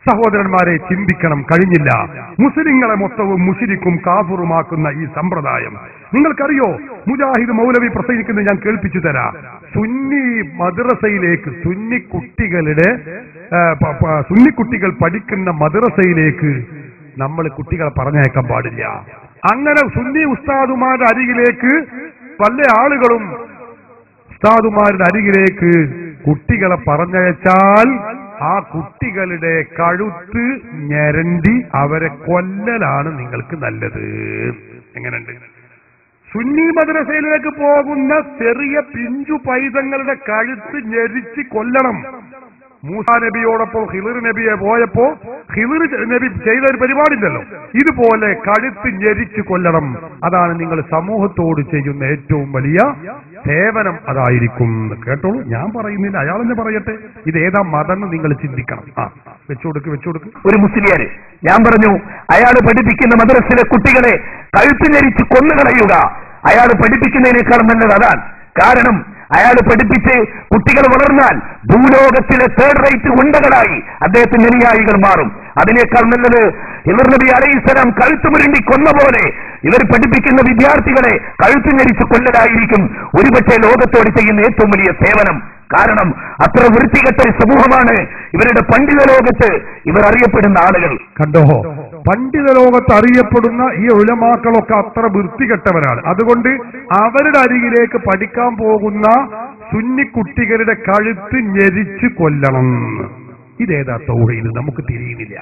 സഹോദരന്മാരെ, ചിന്തിക്കണം. കഴിഞ്ഞില്ല. മുസ്ലിങ്ങളെ മൊത്തവും മുശ്രിക്കും കാഫിറുമാക്കുന്ന ഈ സമ്പ്രദായം നിങ്ങൾക്കറിയോ? മുജാഹിദ് മൗലവി പ്രസംഗിക്കുന്നത് ഞാൻ കേൾപ്പിച്ചു തരാം. സുന്നി മദ്രസയിലേക്ക് സുന്നി കുട്ടികൾ പഠിക്കുന്ന മദ്രസയിലേക്ക് നമ്മൾ കുട്ടികളെ പറഞ്ഞയക്കാൻ പാടില്ല. അങ്ങനെ സുന്നി ഉസ്താദുമാരുടെ അരികിലേക്ക് പല ആളുകളും ഉസ്താദുമാരുടെ അരികിലേക്ക് കുട്ടികളെ പറഞ്ഞയച്ചാൽ ആ കുട്ടികളുടെ കഴുത്ത് ഞെരണ്ടി അവരെ കൊല്ലലാണ് നിങ്ങൾക്ക് നല്ലത്. എങ്ങനെയുണ്ട്? സുന്നി മദ്രസയിലേക്ക് പോകുന്ന ചെറിയ പിഞ്ചു പൈതങ്ങളുടെ കഴുത്ത് ഞെരിച്ച് കൊല്ലണം. മൂസാ നബിയോടൊപ്പം ഖിളിർ നബിയെ പോയപ്പോ ഖിളിർ നബി ചെയ്ത ഒരു പരിപാടിയുണ്ടല്ലോ, ഇതുപോലെ കഴുത്ത് ഞെരിച്ച് കൊല്ലണം. അതാണ് നിങ്ങൾ സമൂഹത്തോട് ചെയ്യുന്ന ഏറ്റവും വലിയ സേവനം. അതായിരിക്കും. കേട്ടോളൂ, ഞാൻ പറയുന്നില്ല, അയാൾ തന്നെ പറയട്ടെ. ഇത് ഏതാ മതം നിങ്ങൾ ചിന്തിക്കണം. വെച്ചുകൊടുക്ക്. ഒരു മുസ്ലിയാര് ഞാൻ പറഞ്ഞു, അയാൾ പഠിപ്പിക്കുന്ന മദ്രസയിലെ കുട്ടികളെ കഴുത്ത് ഞെരിച്ച് കൊന്നുകളയുക അയാൾ പഠിപ്പിക്കുന്നതിനേക്കാൾ നല്ലത് അതാണ്. കാരണം അയാൾ പഠിപ്പിച്ച് കുട്ടികൾ വളർന്നാൽ ഭൂലോകത്തിലെ തേർഡ് റേറ്റ് ഗുണ്ടകളായി അദ്ദേഹത്തിന്റെ അനുയായികൾ മാറും. അതിനേക്കാൾ നല്ലത് ഖിളിർ നബി അലൈഹിസ്സലാം കഴുത്ത് മുരണ്ടി കൊന്ന പോലെ ഇവർ പഠിപ്പിക്കുന്ന വിദ്യാർത്ഥികളെ കഴുത്ത് ഞെരിച്ച് കൊല്ലലായിരിക്കും ഒരുപക്ഷെ ലോകത്തോട് ചെയ്യുന്ന ഏറ്റവും വലിയ സേവനം. കാരണം അത്ര വൃത്തികെട്ട സമൂഹമാണ് ഇവരുടെ പണ്ഡിത ലോകത്ത് ഇവർ അറിയപ്പെടുന്ന ആളുകൾ. കണ്ടോ, പണ്ഡിത ലോകത്ത് അറിയപ്പെടുന്ന ഈ ഉലമാക്കളൊക്കെ അത്ര വൃത്തികെട്ടവരാണ്. അതുകൊണ്ട് അവരുടെ അരികിലേക്ക് പഠിക്കാൻ പോകുന്ന സുന്നി കുട്ടികളുടെ കഴുത്ത് ഞെരിച്ച് കൊല്ലണം. ഇതേതാ തൗഹീദ്? നമുക്ക് തിരിയുന്നില്ല.